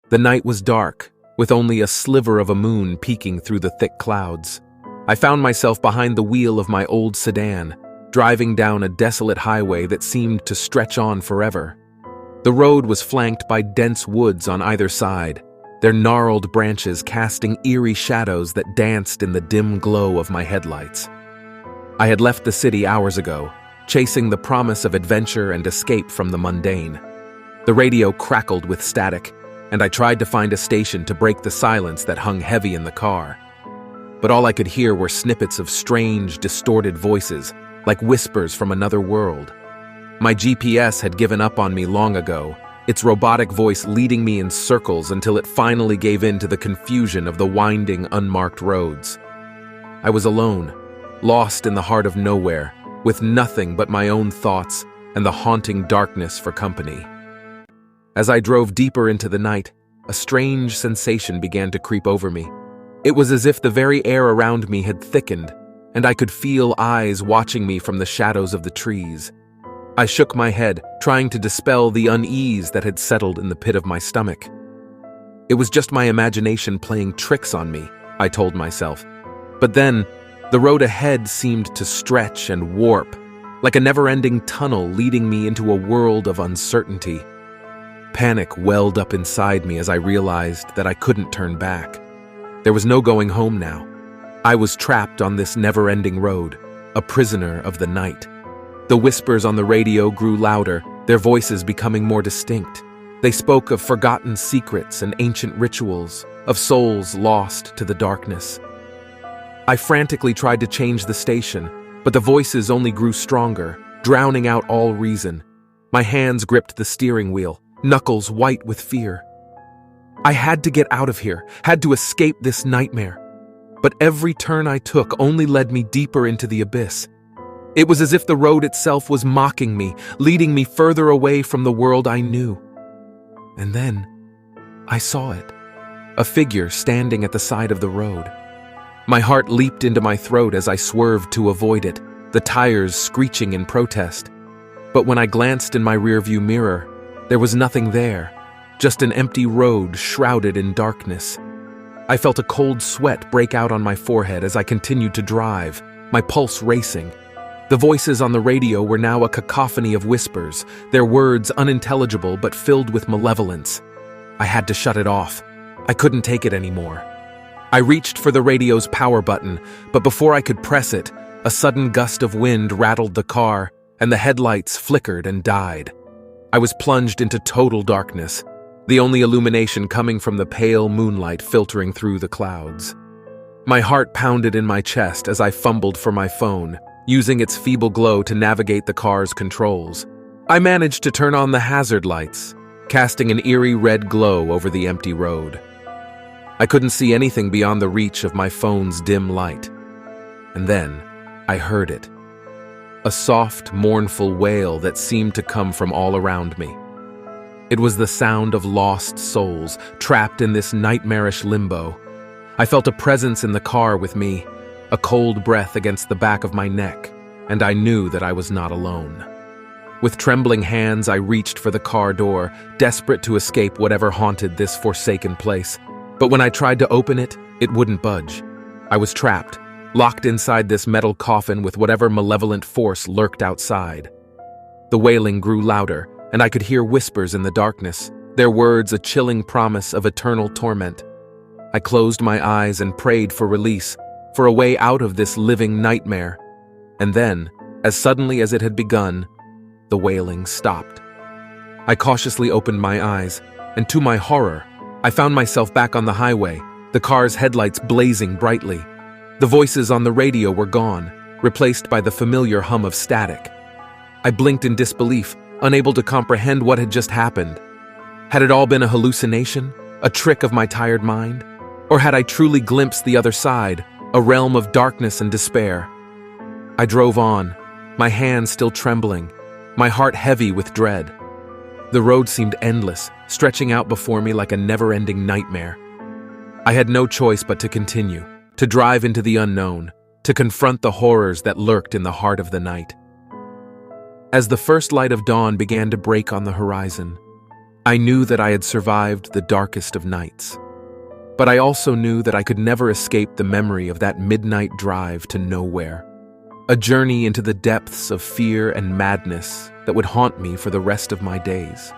The night was dark, with only a sliver of a moon peeking through the thick clouds. I found myself behind the wheel of my old sedan, driving down a desolate highway that seemed to stretch on forever. The road was flanked by dense woods on either side, their gnarled branches casting eerie shadows that danced in the dim glow of my headlights. I had left the city hours ago, chasing the promise of adventure and escape from the mundane. The radio crackled with static, and I tried to find a station to break the silence that hung heavy in the car. But all I could hear were snippets of strange, distorted voices, like whispers from another world. My GPS had given up on me long ago, its robotic voice leading me in circles until it finally gave in to the confusion of the winding, unmarked roads. I was alone, lost in the heart of nowhere, with nothing but my own thoughts and the haunting darkness for company. As I drove deeper into the night, a strange sensation began to creep over me. It was as if the very air around me had thickened, and I could feel eyes watching me from the shadows of the trees. I shook my head, trying to dispel the unease that had settled in the pit of my stomach. It was just my imagination playing tricks on me, I told myself. But then, the road ahead seemed to stretch and warp, like a never-ending tunnel leading me into a world of uncertainty. Panic welled up inside me as I realized that I couldn't turn back. There was no going home now. I was trapped on this never-ending road, a prisoner of the night. The whispers on the radio grew louder, their voices becoming more distinct. They spoke of forgotten secrets and ancient rituals, of souls lost to the darkness. I frantically tried to change the station, but the voices only grew stronger, drowning out all reason. My hands gripped the steering wheel, knuckles white with fear. I had to get out of here, had to escape this nightmare. But every turn I took only led me deeper into the abyss. It was as if the road itself was mocking me, leading me further away from the world I knew. And then, I saw it. A figure standing at the side of the road. My heart leaped into my throat as I swerved to avoid it, the tires screeching in protest. But when I glanced in my rearview mirror, there was nothing there, just an empty road shrouded in darkness. I felt a cold sweat break out on my forehead as I continued to drive, my pulse racing. The voices on the radio were now a cacophony of whispers, their words unintelligible but filled with malevolence. I had to shut it off. I couldn't take it anymore. I reached for the radio's power button, but before I could press it, a sudden gust of wind rattled the car, and the headlights flickered and died. I was plunged into total darkness, the only illumination coming from the pale moonlight filtering through the clouds. My heart pounded in my chest as I fumbled for my phone, using its feeble glow to navigate the car's controls. I managed to turn on the hazard lights, casting an eerie red glow over the empty road. I couldn't see anything beyond the reach of my phone's dim light. And then, I heard it. A soft, mournful wail that seemed to come from all around me. It was the sound of lost souls, trapped in this nightmarish limbo. I felt a presence in the car with me, a cold breath against the back of my neck, and I knew that I was not alone. With trembling hands, I reached for the car door, desperate to escape whatever haunted this forsaken place. But when I tried to open it, it wouldn't budge. I was trapped, locked inside this metal coffin with whatever malevolent force lurked outside. The wailing grew louder, and I could hear whispers in the darkness, their words a chilling promise of eternal torment. I closed my eyes and prayed for release, for a way out of this living nightmare. And then, as suddenly as it had begun, the wailing stopped. I cautiously opened my eyes, and to my horror, I found myself back on the highway, the car's headlights blazing brightly. The voices on the radio were gone, replaced by the familiar hum of static. I blinked in disbelief, unable to comprehend what had just happened. Had it all been a hallucination, a trick of my tired mind? Or had I truly glimpsed the other side, a realm of darkness and despair? I drove on, my hands still trembling, my heart heavy with dread. The road seemed endless, stretching out before me like a never-ending nightmare. I had no choice but to continue, to drive into the unknown, to confront the horrors that lurked in the heart of the night. As the first light of dawn began to break on the horizon, I knew that I had survived the darkest of nights. But I also knew that I could never escape the memory of that midnight drive to nowhere. A journey into the depths of fear and madness that would haunt me for the rest of my days.